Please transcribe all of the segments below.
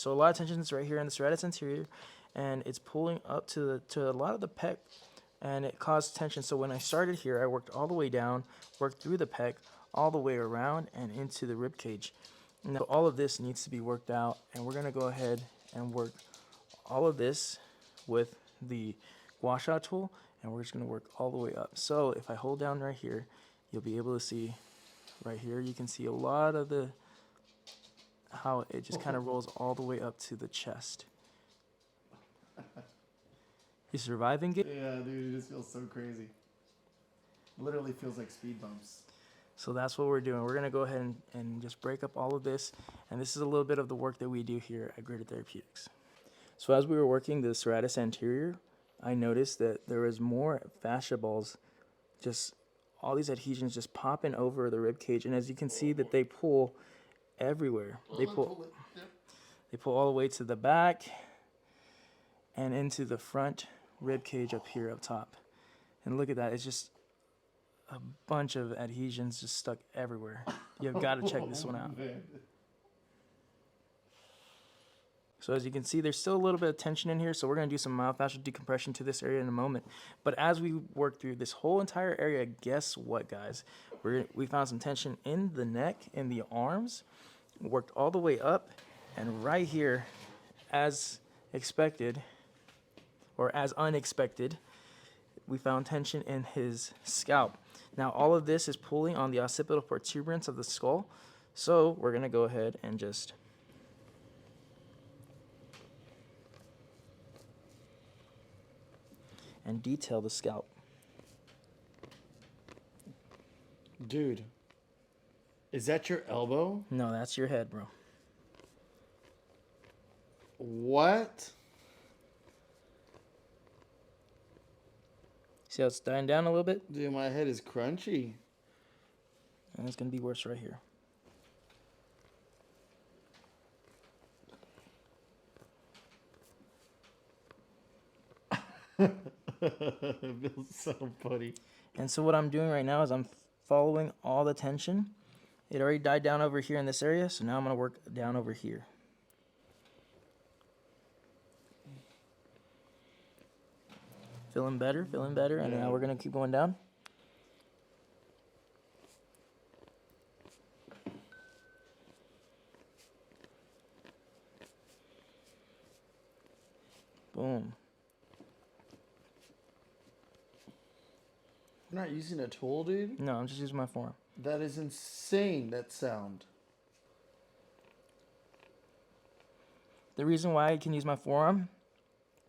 So a lot of tension is right here in the serratus anterior, and it's pulling up to a lot of the pec, and it caused tension. So when I started here, I worked all the way down, worked through the pec, all the way around and into the rib cage. Now all of this needs to be worked out, and we're gonna go ahead and work all of this with the gua sha tool, and we're just gonna work all the way up. So if I hold down right here, you'll be able to see right here, you can see a lot of the how it just kind of rolls all the way up to the chest. You surviving it? Yeah, dude, it just feels so crazy. Literally feels like speed bumps. So that's what we're doing. We're gonna go ahead and just break up all of this, and this is a little bit of the work that we do here at Graded Therapeutics. So as we were working the serratus anterior, I noticed that there was more fascia balls, just all these adhesions just popping over the rib cage, and as you can see that they pull everywhere. They pull all the way to the back and into the front rib cage up here up top. And look at that, it's just a bunch of adhesions just stuck everywhere. You've got to check this one out. So as you can see, there's still a little bit of tension in here, so we're going to do some myofascial decompression to this area in a moment. But as we work through this whole entire area, guess what, guys? We found some tension in the neck, in the arms, worked all the way up, and right here, as expected, or as unexpected, we found tension in his scalp. Now all of this is pulling on the occipital protuberance of the skull, so we're going to go ahead and just detail the scalp. Dude, is that your elbow? No, that's your head, bro. What? See how it's dying down a little bit? Dude, my head is crunchy. And it's going to be worse right here. It feels so funny. And so what I'm doing right now is I'm following all the tension. It already died down over here in this area, so now I'm going to work down over here. Feeling better, and now we're going to keep going down. Boom. You're not using a tool, dude? No, I'm just using my forearm. That is insane, that sound. The reason why I can use my forearm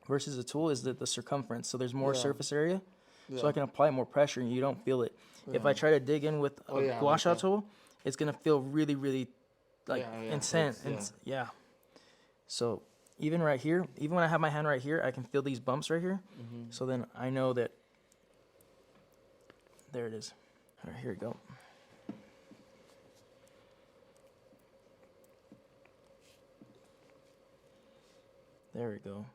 versus a tool is that the circumference, so there's more surface area, so I can apply more pressure and you don't feel it. If I try to dig in with a gua sha tool, it's gonna feel really, really like intense. Yeah. So even right here, even when I have my hand right here, I can feel these bumps right here. So then I know that there it is. All right, here we go. There we go.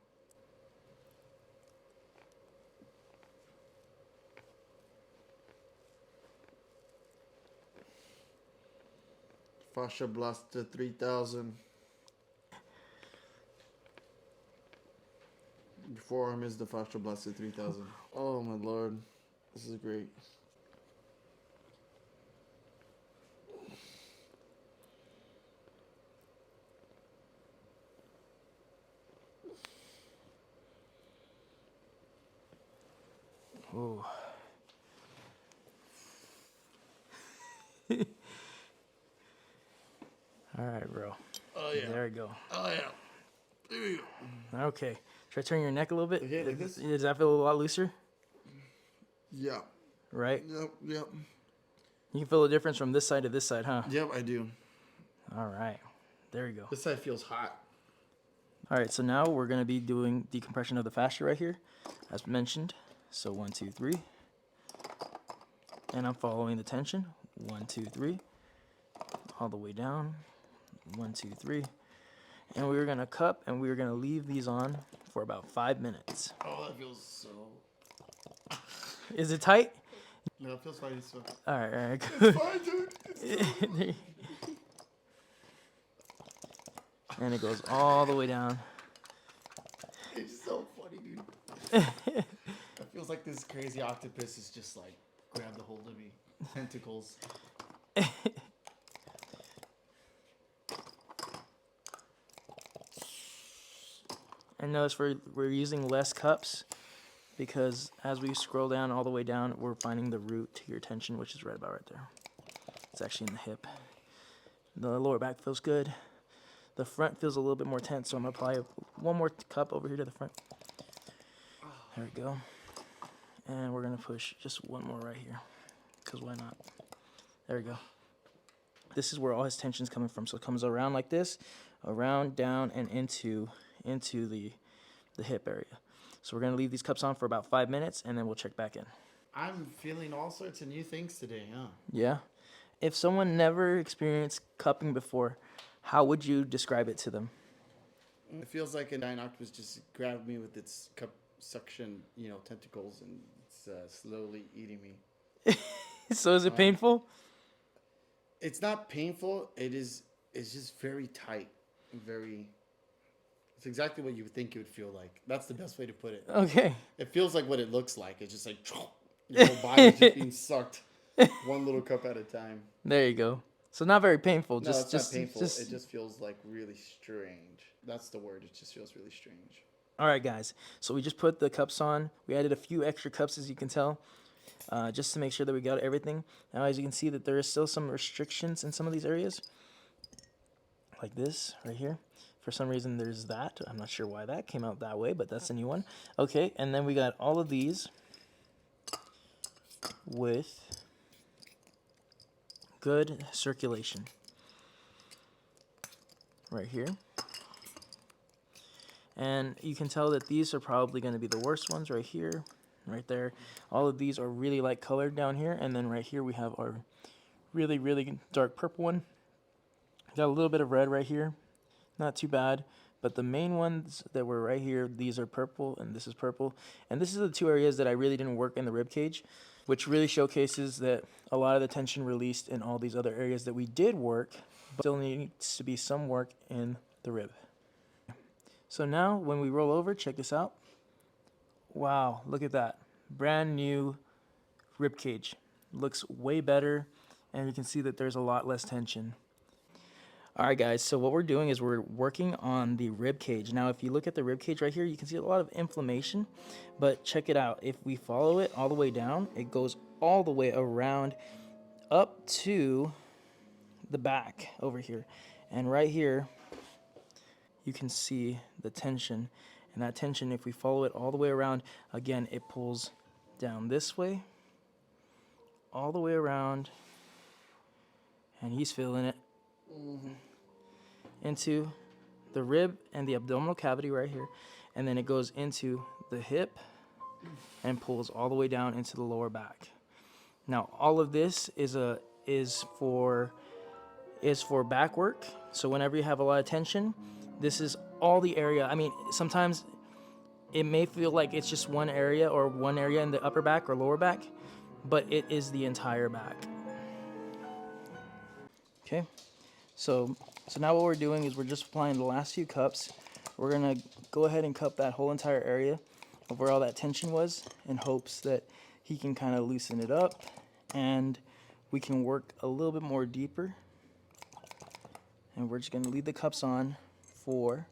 Fascia Blaster 3000. Your forearm is the Fascia Blaster 3000. Oh my lord. This is great. Ooh. All right, bro. Oh yeah. There we go. Oh yeah. There you go. Okay. Should I turn your neck a little bit? Okay, like this? Does that feel a lot looser? Yeah. Right? Yep. You can feel the difference from this side to this side, huh? Yep, I do. All right. There we go. This side feels hot. All right, so now we're going to be doing decompression of the fascia right here, as mentioned. So 1, 2, 3. And I'm following the tension. 1, 2, 3. All the way down. 1, 2, 3. And we're going to cup and we're going to leave these on for about 5 minutes. Oh, that feels so... Is it tight? No, it feels fine. So... All right, It's good. fine, dude. It's fine. And it goes all the way down. It's so funny, dude. It feels like this crazy octopus is just like grabbed a hold of me. Tentacles. And notice we're using less cups because as we scroll down all the way down, we're finding the root to your tension, which is right about right there. It's actually in the hip. The lower back feels good. The front feels a little bit more tense, so I'm gonna apply one more cup over here to the front. There we go. And we're gonna push just one more right here, because why not? There we go. This is where all his tension's coming from. So it comes around like this, around, down, and into the hip area. So we're gonna leave these cups on for about 5 minutes, and then we'll check back in. I'm feeling all sorts of new things today, huh? Yeah. If someone never experienced cupping before, how would you describe it to them? It feels like a giant octopus just grabbed me with its cup suction, tentacles, and it's slowly eating me. So is it painful? It's not painful. It's just very tight. It's exactly what you would think it would feel like. That's the best way to put it. Okay. It feels like what it looks like. It's just like your whole body is just being sucked one little cup at a time. There you go. So not very painful. No, it's not painful. It just feels like really strange. That's the word. It just feels really strange. All right, guys. So we just put the cups on. We added a few extra cups, as you can tell, just to make sure that we got everything. Now, as you can see, that there is still some restrictions in some of these areas, like this right here. For some reason, there's that. I'm not sure why that came out that way, but that's a new one. Okay, and then we got all of these with good circulation right here. And you can tell that these are probably going to be the worst ones right here, right there. All of these are really light colored down here. And then right here we have our really, really dark purple one. Got a little bit of red right here. Not too bad. But the main ones that were right here, these are purple and this is purple. And this is the two areas that I really didn't work in the rib cage, which really showcases that a lot of the tension released in all these other areas that we did work, but still needs to be some work in the rib. So now when we roll over, check this out. Wow, look at that. Brand new rib cage. Looks way better, and you can see that there's a lot less tension. All right, guys, so what we're doing is we're working on the rib cage. Now, if you look at the rib cage right here, you can see a lot of inflammation, but check it out. If we follow it all the way down, it goes all the way around up to the back over here. And right here, you can see the tension. And that tension, if we follow it all the way around, again, it pulls down this way, all the way around, and he's feeling it. Into the rib and the abdominal cavity right here, and then it goes into the hip and pulls all the way down into the lower back. Now, all of this is for back work. So whenever you have a lot of tension, this is all the area. I mean, sometimes it may feel like it's just one area or one area in the upper back or lower back, but it is the entire back. Okay, so now what we're doing is we're just applying the last few cups. We're gonna go ahead and cup that whole entire area of where all that tension was in hopes that he can kind of loosen it up and we can work a little bit more deeper. And we're just gonna leave the cups on for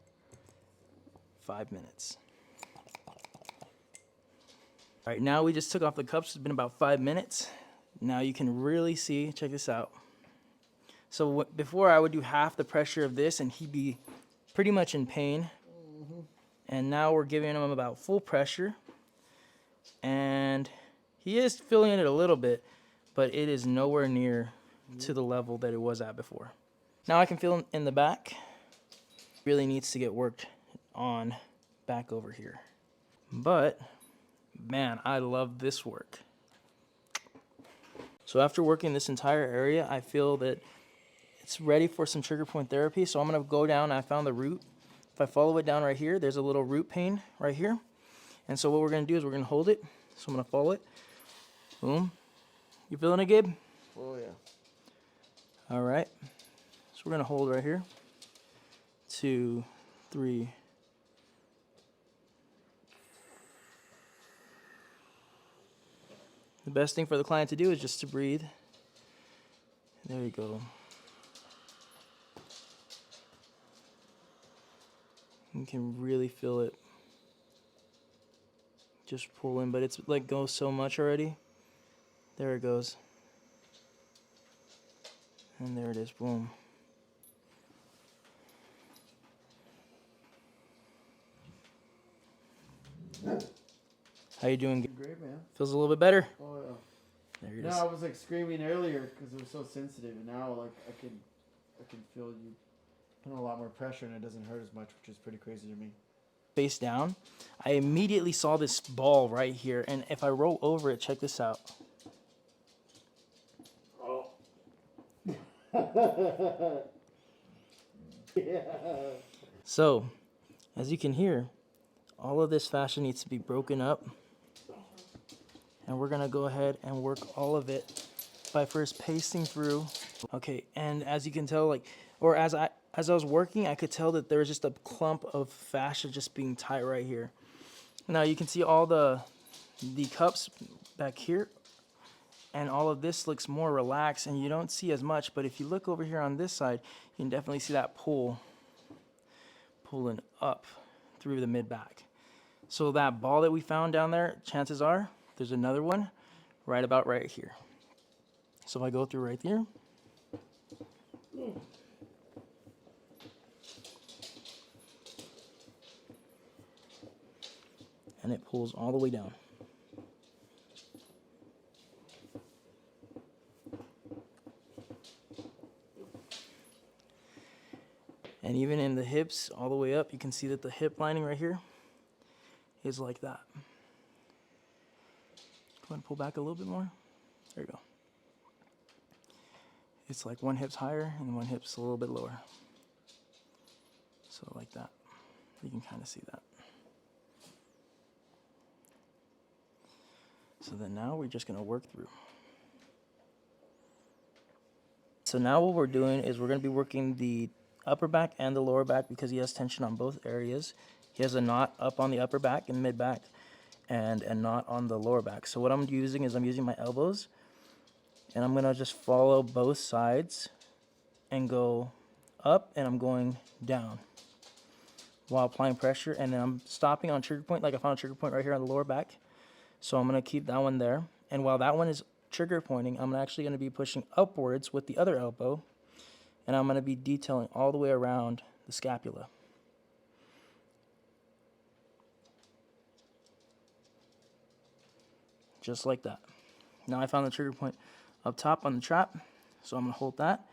5 minutes. All right, now we just took off the cups. It's been about 5 minutes. Now you can really see, check this out. So before I would do half the pressure of this and he'd be pretty much in pain. And now we're giving him about full pressure. And he is feeling it a little bit, but it is nowhere near to the level that it was at before. Now I can feel him in the back. Really needs to get worked on back over here. But man, I love this work. So after working this entire area, I feel that it's ready for some trigger point therapy. So I'm gonna go down, I found the root. If I follow it down right here, there's a little root pain right here. And so what we're gonna do is we're gonna hold it. So I'm gonna follow it. Boom. You feeling it, Gabe? Oh yeah. All right. So we're gonna hold right here 2, 3. The best thing for the client to do is just to breathe. There you go. You can really feel it just pull in, but it's like goes so much already. There it goes. And there it is, boom. How you doing? Great, man. Feels a little bit better. Oh yeah. There it No, is. I was like screaming earlier because it was so sensitive, and now like I can feel you putting a lot more pressure, and it doesn't hurt as much, which is pretty crazy to me. Face down. I immediately saw this ball right here, and if I roll over it, check this out. Oh. Yeah. So, as you can hear, all of this fascia needs to be broken up. And we're gonna go ahead and work all of it by first pasting through. Okay, and as you can tell, like, or as I was working, I could tell that there was just a clump of fascia just being tight right here. Now you can see all the cups back here, and all of this looks more relaxed, and you don't see as much. But if you look over here on this side, you can definitely see that pulling up through the mid back. So that ball that we found down there, chances are there's another one right about right here. So if I go through right there, and it pulls all the way down. And even in the hips, all the way up, you can see that the hip lining right here is like that. Go ahead and pull back a little bit more. There you go. It's like one hip's higher and one hip's a little bit lower. So like that. You can kind of see that. So then now we're just going to work through. So now what we're doing is we're going to be working the upper back and the lower back because he has tension on both areas. He has a knot up on the upper back and mid back and a knot on the lower back. So what I'm using is I'm using my elbows, and I'm going to just follow both sides and go up, and I'm going down while applying pressure, and then I'm stopping on trigger point, like I found a trigger point right here on the lower back. So I'm going to keep that one there, and while that one is trigger pointing, I'm actually going to be pushing upwards with the other elbow, and I'm going to be detailing all the way around the scapula. Just like that. Now I found the trigger point up top on the trap, so I'm going to hold that.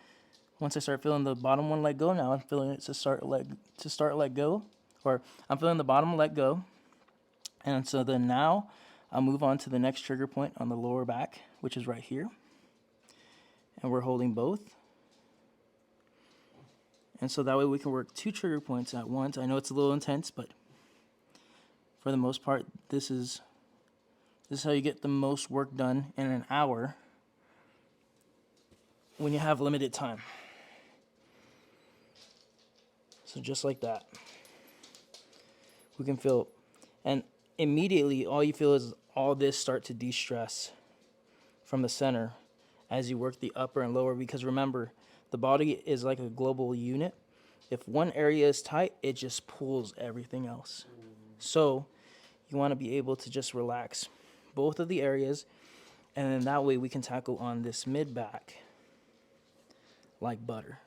Once I start feeling the bottom one let go, now I'm feeling it to start let go, or I'm feeling the bottom let go. And so then now I'll move on to the next trigger point on the lower back, which is right here. And we're holding both. And so that way we can work 2 trigger points at once. I know it's a little intense, but for the most part, this is how you get the most work done in an hour when you have limited time. So just like that. We can feel, and immediately all you feel is all this start to de-stress from the center as you work the upper and lower, because remember, the body is like a global unit. If one area is tight, it just pulls everything else. So you want to be able to just relax both of the areas, and then that way we can tackle on this mid back like butter.